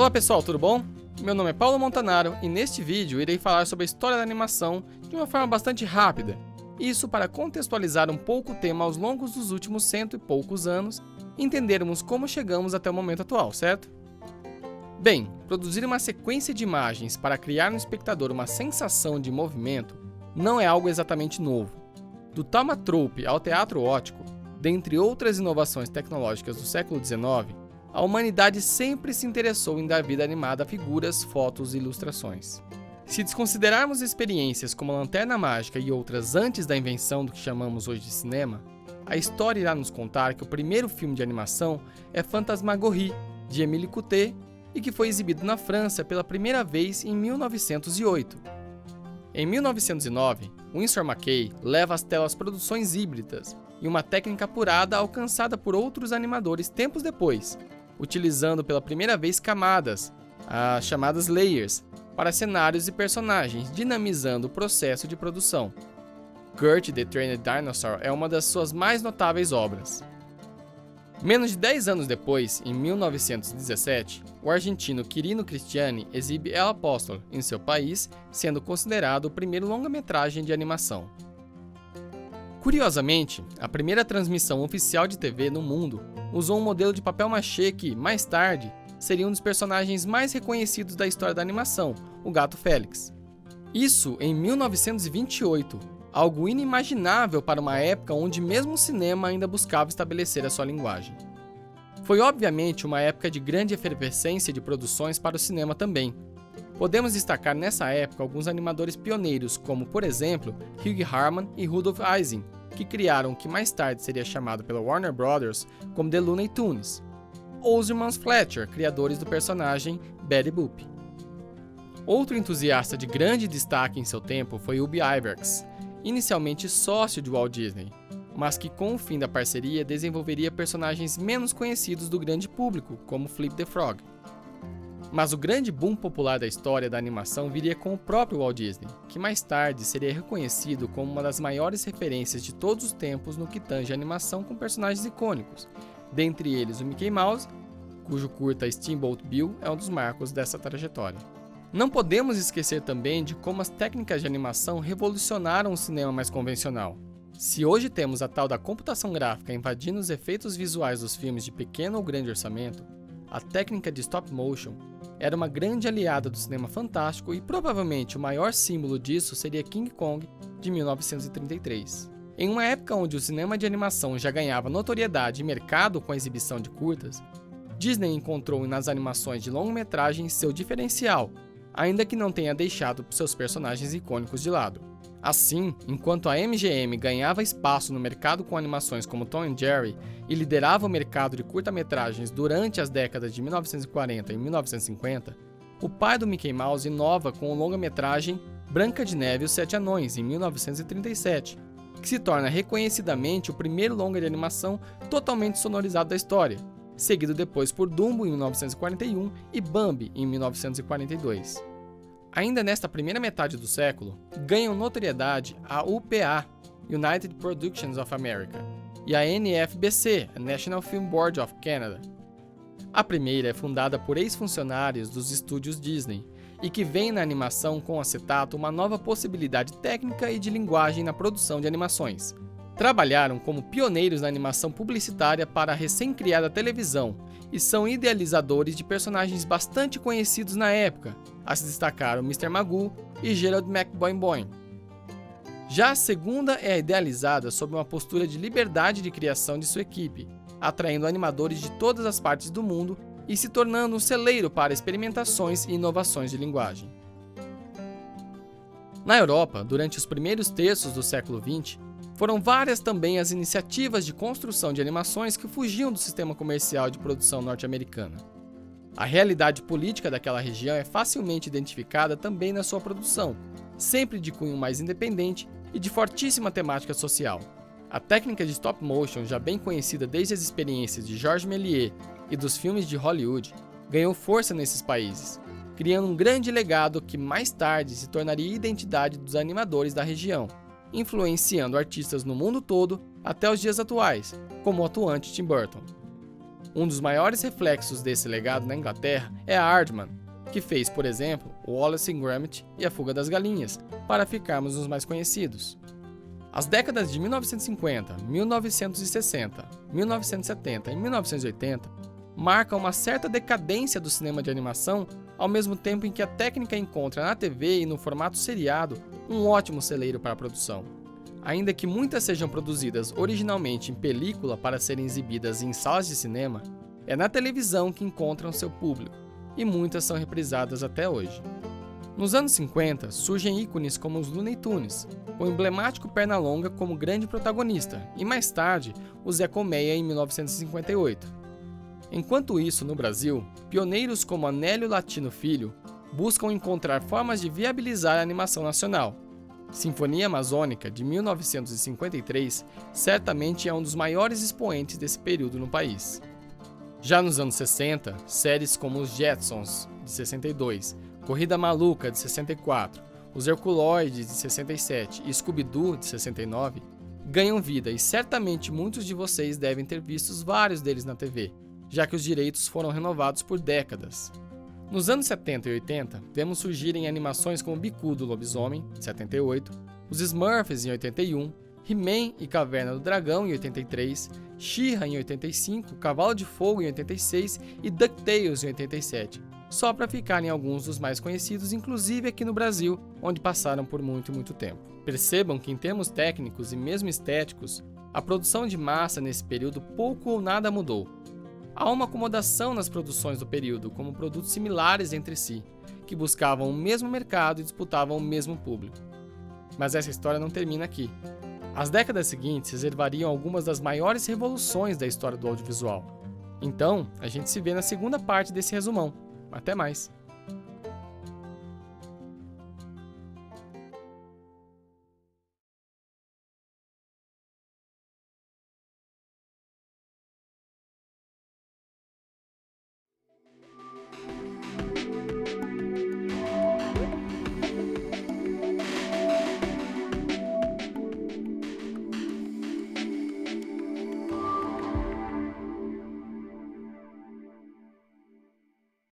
Olá pessoal, tudo bom? Meu nome é Paulo Montanaro e neste vídeo irei falar sobre a história da animação de uma forma bastante rápida. Isso para contextualizar um pouco o tema aos longos dos últimos 100 e poucos anos e entendermos como chegamos até o momento atual, certo? Bem, produzir uma sequência de imagens para criar no espectador uma sensação de movimento não é algo exatamente novo. Do thaumatrope ao teatro óptico, dentre outras inovações tecnológicas do século XIX, a humanidade sempre se interessou em dar vida animada a figuras, fotos e ilustrações. Se desconsiderarmos experiências como a Lanterna Mágica e outras antes da invenção do que chamamos hoje de cinema, a história irá nos contar que o primeiro filme de animação é Fantasmagorie, de Émile Coutet, e que foi exibido na França pela primeira vez em 1908. Em 1909, Winsor McCay leva às telas produções híbridas e uma técnica apurada alcançada por outros animadores tempos depois, utilizando pela primeira vez camadas, as chamadas layers, para cenários e personagens, dinamizando o processo de produção. Kurt the Trained Dinosaur é uma das suas mais notáveis obras. Menos de 10 anos depois, em 1917, o argentino Quirino Cristiani exibe El Apóstolo em seu país, sendo considerado o primeiro longa-metragem de animação. Curiosamente, a primeira transmissão oficial de TV no mundo usou um modelo de papel machê que, mais tarde, seria um dos personagens mais reconhecidos da história da animação, o Gato Félix. Isso em 1928, algo inimaginável para uma época onde mesmo o cinema ainda buscava estabelecer a sua linguagem. Foi obviamente uma época de grande efervescência de produções para o cinema também. Podemos destacar nessa época alguns animadores pioneiros como, por exemplo, Hugh Harman e Rudolph Ising, que criaram o que mais tarde seria chamado pela Warner Brothers como The Looney Tunes, ou os irmãos Fletcher, criadores do personagem Betty Boop. Outro entusiasta de grande destaque em seu tempo foi Ub Iwerks, inicialmente sócio de Walt Disney, mas que com o fim da parceria desenvolveria personagens menos conhecidos do grande público, como Flip the Frog. Mas o grande boom popular da história da animação viria com o próprio Walt Disney, que mais tarde seria reconhecido como uma das maiores referências de todos os tempos no que tange a animação com personagens icônicos, dentre eles o Mickey Mouse, cujo curta Steamboat Bill é um dos marcos dessa trajetória. Não podemos esquecer também de como as técnicas de animação revolucionaram o cinema mais convencional. Se hoje temos a tal da computação gráfica invadindo os efeitos visuais dos filmes de pequeno ou grande orçamento, a técnica de stop motion era uma grande aliada do cinema fantástico e provavelmente o maior símbolo disso seria King Kong, de 1933. Em uma época onde o cinema de animação já ganhava notoriedade e mercado com a exibição de curtas, Disney encontrou nas animações de longa-metragem seu diferencial, ainda que não tenha deixado seus personagens icônicos de lado. Assim, enquanto a MGM ganhava espaço no mercado com animações como Tom and Jerry e liderava o mercado de curta-metragens durante as décadas de 1940 e 1950, o pai do Mickey Mouse inova com o longa-metragem Branca de Neve e os Sete Anões, em 1937, que se torna reconhecidamente o primeiro longa de animação totalmente sonorizado da história, seguido depois por Dumbo em 1941 e Bambi em 1942. Ainda nesta primeira metade do século, ganham notoriedade a UPA, United Productions of America, e a NFBC, a National Film Board of Canada. A primeira é fundada por ex-funcionários dos estúdios Disney e que vê na animação com acetato uma nova possibilidade técnica e de linguagem na produção de animações. Trabalharam como pioneiros na animação publicitária para a recém-criada televisão e são idealizadores de personagens bastante conhecidos na época, a se destacar o Mr. Magoo e Gerald McBoing. Já a segunda é idealizada sob uma postura de liberdade de criação de sua equipe, atraindo animadores de todas as partes do mundo e se tornando um celeiro para experimentações e inovações de linguagem. Na Europa, durante os primeiros terços do século XX, foram várias também as iniciativas de construção de animações que fugiam do sistema comercial de produção norte-americana. A realidade política daquela região é facilmente identificada também na sua produção, sempre de cunho mais independente e de fortíssima temática social. A técnica de stop motion, já bem conhecida desde as experiências de Georges Méliès e dos filmes de Hollywood, ganhou força nesses países, criando um grande legado que mais tarde se tornaria a identidade dos animadores da região, influenciando artistas no mundo todo até os dias atuais, como o atuante Tim Burton. Um dos maiores reflexos desse legado na Inglaterra é a Aardman, que fez, por exemplo, Wallace e Gromit e A Fuga das Galinhas, para ficarmos nos mais conhecidos. As décadas de 1950, 1960, 1970 e 1980 marcam uma certa decadência do cinema de animação, ao mesmo tempo em que a técnica encontra na TV e no formato seriado um ótimo celeiro para a produção. Ainda que muitas sejam produzidas originalmente em película para serem exibidas em salas de cinema, é na televisão que encontram seu público, e muitas são reprisadas até hoje. Nos anos 50, surgem ícones como os Looney Tunes, com o emblemático Pernalonga como grande protagonista, e mais tarde, o Zé Colmeia em 1958. Enquanto isso, no Brasil, pioneiros como Anélio Latino Filho buscam encontrar formas de viabilizar a animação nacional. Sinfonia Amazônica, de 1953, certamente é um dos maiores expoentes desse período no país. Já nos anos 60, séries como Os Jetsons, de 62, Corrida Maluca, de 64, Os Herculoides, de 67 e Scooby-Doo, de 69, ganham vida e certamente muitos de vocês devem ter visto vários deles na TV, já que os direitos foram renovados por décadas. Nos anos 70 e 80, vemos surgirem animações como Bicudo Lobisomem, de 78, Os Smurfs, em 81, He-Man e Caverna do Dragão, em 83, She-Ra, em 85, Cavalo de Fogo, em 86 e DuckTales, em 87, só para ficarem alguns dos mais conhecidos, inclusive aqui no Brasil, onde passaram por muito tempo. Percebam que em termos técnicos e mesmo estéticos, a produção de massa nesse período pouco ou nada mudou. Há uma acomodação nas produções do período como produtos similares entre si, que buscavam o mesmo mercado e disputavam o mesmo público. Mas essa história não termina aqui. As décadas seguintes reservariam algumas das maiores revoluções da história do audiovisual. Então, a gente se vê na segunda parte desse resumão. Até mais!